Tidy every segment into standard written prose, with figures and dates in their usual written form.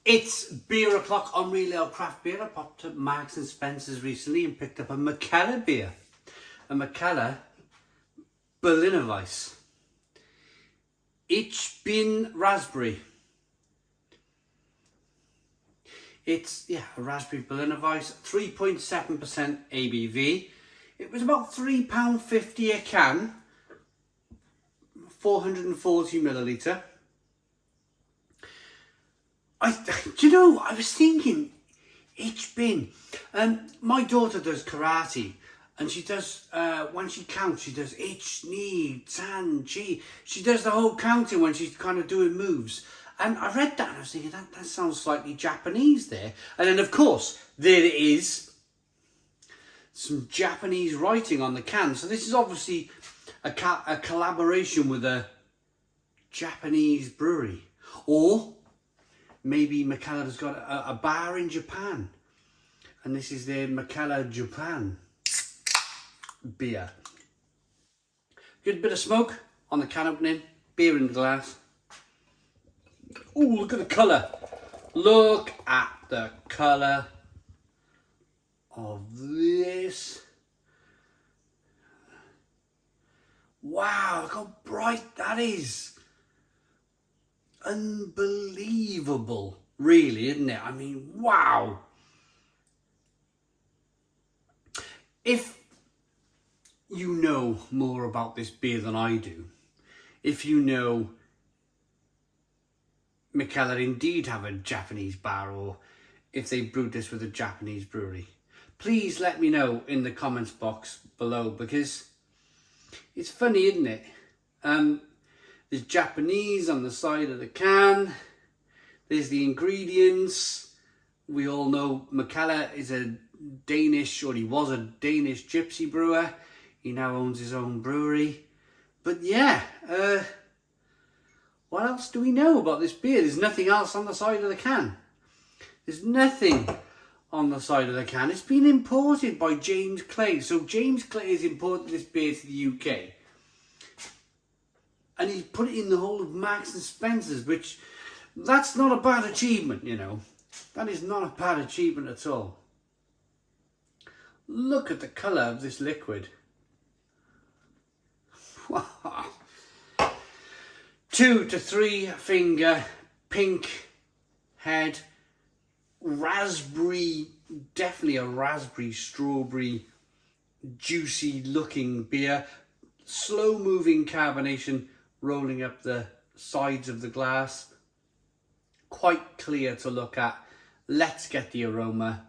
It's beer o'clock on Real Ale Craft Beer. I popped up Marks and Spencer's recently and picked up a Mikkeller beer. A Mikkeller Berliner Weisse. Ich bin raspberry. It's, a raspberry Berliner Weisse, 3.7% ABV. It was about £3.50 a can, 440 millilitre. Do you know, I was thinking, ich bin. My daughter does karate, and she does, when she counts, she does ich, ni, san, chi. She does the whole counting when she's kind of doing moves. And I read that and I was thinking, that sounds slightly Japanese there. And then, of course, there it is. Some Japanese writing on the can. So this is obviously a collaboration with a Japanese brewery. Or maybe Mikkeller has got a bar in Japan. And this is their Mikkeller Japan beer. Good bit of smoke on the can opening. Beer in the glass. Oh, look at the colour. Look at the colour of this. Wow, look how bright that is. Unbelievable, really, isn't it? I mean, wow. If you know more about this beer than I do, if you know Mikkeller indeed have a Japanese bar, or if they brewed this with a Japanese brewery, please let me know in the comments box below, because it's funny, isn't it? There's Japanese on the side of the can. There's the ingredients. We all know Mikkeller is a Danish, or he was a Danish gypsy brewer. He now owns his own brewery. But yeah, what else do we know about this beer? There's nothing else on the side of the can. There's nothing on the side of the can. It's been imported by James Clay. So James Clay has imported this beer to the UK. And he's put it in the whole of Marks and Spencer's, which, that's not a bad achievement, you know. That is not a bad achievement at all. Look at the colour of this liquid. Wow. 2 to 3 finger pink head, raspberry, definitely a raspberry, strawberry, juicy looking beer. Slow moving carbonation rolling up the sides of the glass. Quite clear to look at. Let's get the aroma.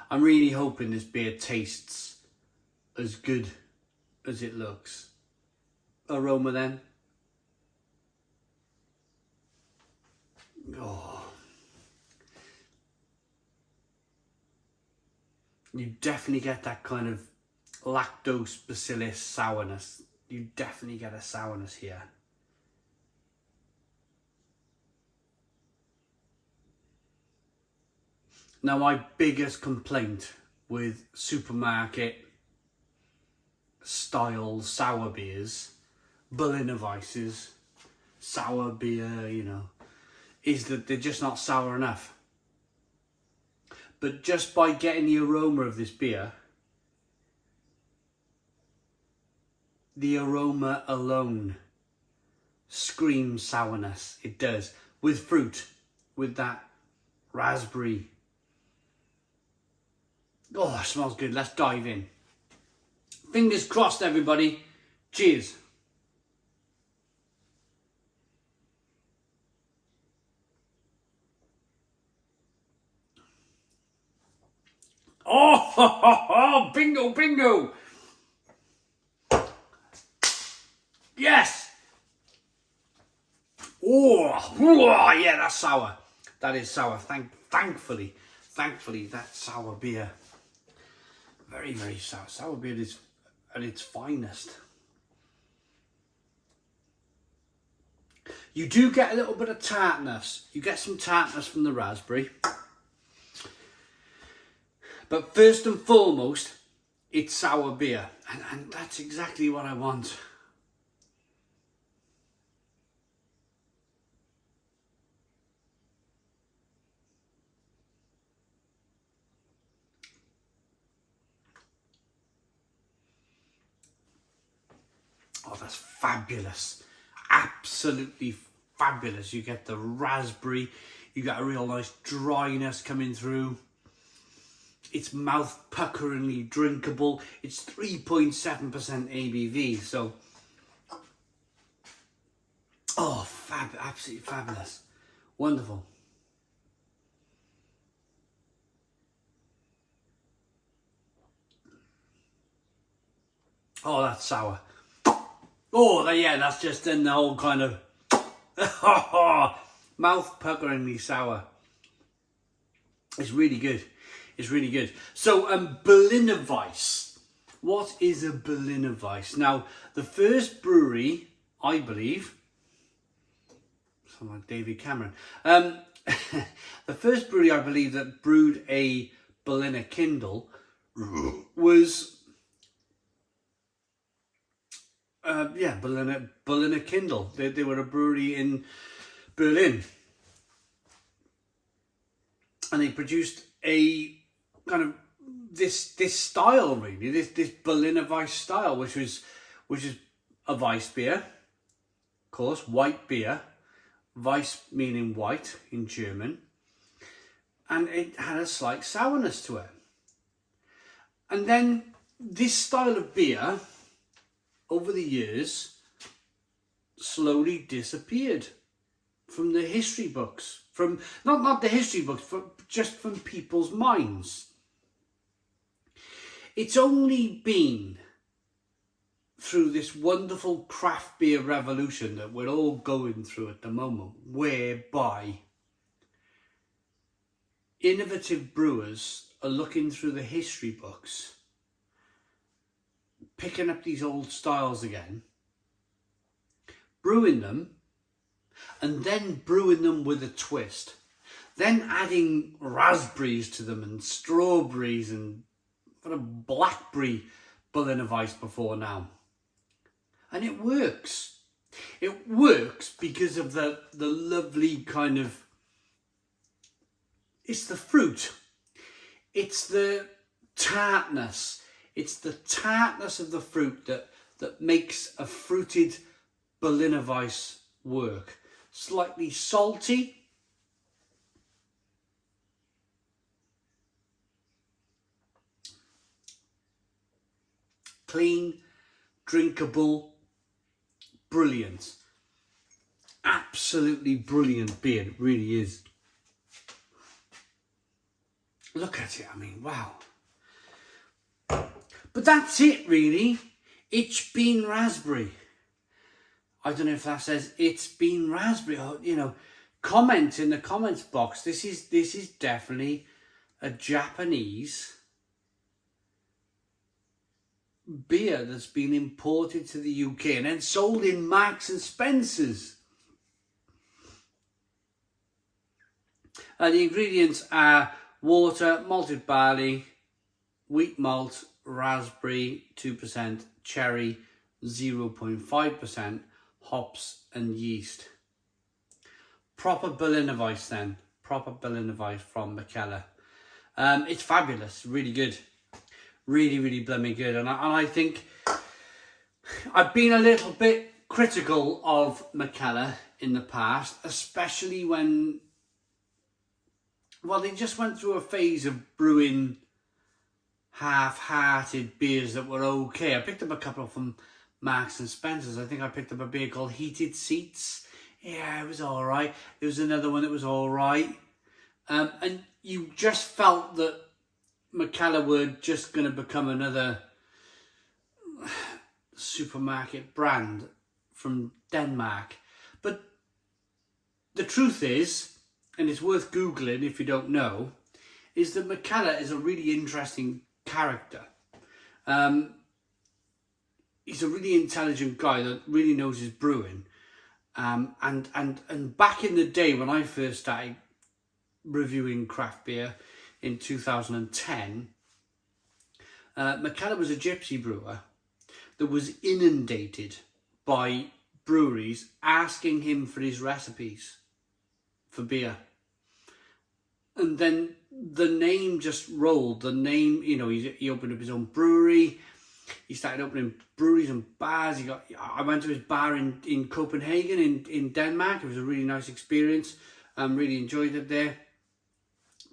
I'm really hoping this beer tastes as good as it looks. Aroma then. Oh. You definitely get that kind of lactose bacillus sourness. You definitely get a sourness here. Now, my biggest complaint with supermarket style sour beers, Berliner Weisses, sour beer, you know, is that they're just not sour enough. But just by getting the aroma of this beer, the aroma alone screams sourness. It does. With fruit, with that raspberry. Oh, it smells good. Let's dive in. Fingers crossed, everybody. Cheers. Oh, bingo, bingo. Yes. Oh, yeah, that's sour. That is sour. Thankfully, that sour beer. Very, very sour. Sour beer is at its finest. You do get a little bit of tartness. You get some tartness from the raspberry. But first and foremost, it's sour beer. And that's exactly what I want. fabulous. Absolutely fabulous. You get the raspberry, you got a real nice dryness coming through. It's mouth puckeringly drinkable. It's 3.7% ABV, so absolutely fabulous. Wonderful. Oh, that's sour. Oh, yeah, that's just in the whole kind of mouth puckeringly sour. It's really good. It's really good. So, Berliner Weisse. What is a Berliner Weisse? Now, the first brewery, I believe, sound like David Cameron. The first brewery, I believe, that brewed a Berliner Kindle was Berliner Kindle. They were a brewery in Berlin, and they produced a kind of this style, really, this Berliner Weisse style, which is a Weiss beer, of course, white beer, Weiss meaning white in German, and it had a slight sourness to it. And then this style of beer, over the years, slowly disappeared from the history books, from not the history books, but just from people's minds. It's only been through this wonderful craft beer revolution that we're all going through at the moment, whereby innovative brewers are looking through the history books, picking up these old styles again, brewing them, and then brewing them with a twist, then adding raspberries to them and strawberries and a blackberry Berliner Weisse before now. And it works. It works because of the lovely kind of, it's the fruit. It's the tartness. It's the tartness of the fruit that makes a fruited Berliner Weisse work. Slightly salty. Clean, drinkable, brilliant. Absolutely brilliant beer, it really is. Look at it, I mean, wow. But that's it, really. It's been raspberry. I don't know if that says it's been raspberry, or, you know, comment in the comments box. This is definitely a Japanese beer that's been imported to the UK and then sold in Marks and Spencer's. The ingredients are water, malted barley, wheat malt, raspberry 2%, cherry 0.5%, hops and yeast. Proper Berliner Weisse then. Proper Berliner Weisse from Mikkeller. It's fabulous, really good. Really, really blooming good. And I think I've been a little bit critical of Mikkeller in the past, especially when, well, they just went through a phase of brewing half-hearted beers that were okay. I picked up a couple from Marks and Spencer's. I think I picked up a beer called Heated Seats. Yeah, it was all right. There was another one that was all right. And you just felt that Mikkeller were just going to become another supermarket brand from Denmark. But the truth is, and it's worth Googling if you don't know, is that Mikkeller is a really interesting character. He's a really intelligent guy that really knows his brewing. And back in the day when I first started reviewing craft beer in 2010, Mikkeller was a gypsy brewer that was inundated by breweries asking him for his recipes for beer. And then the name just rolled. The name, you know, he opened up his own brewery. He started opening breweries and bars. I went to his bar in Copenhagen in Denmark. It was a really nice experience. Really enjoyed it there.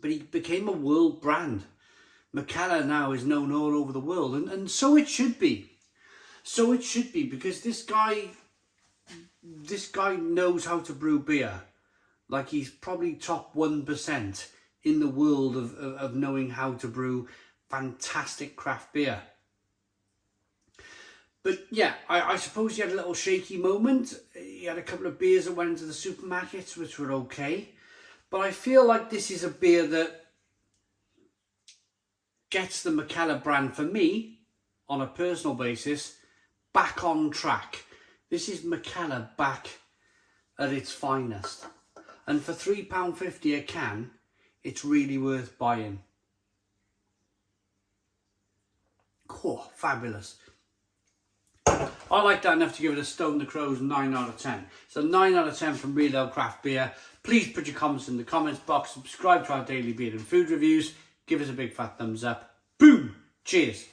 But he became a world brand. Mikkeller now is known all over the world, and so it should be. So it should be, because this guy knows how to brew beer. Like, he's probably top 1% in the world of knowing how to brew fantastic craft beer. But yeah, I suppose he had a little shaky moment. He had a couple of beers that went into the supermarkets, which were okay. But I feel like this is a beer that gets the Mikkeller brand, for me, on a personal basis, back on track. This is Mikkeller back at its finest. And for £3.50 a can, it's really worth buying. Oh, fabulous. I like that enough to give it a Stone the Crows 9 out of 10. So 9 out of 10 from Real Ale Craft Beer. Please put your comments in the comments box. Subscribe to our daily beer and food reviews. Give us a big fat thumbs up. Boom! Cheers!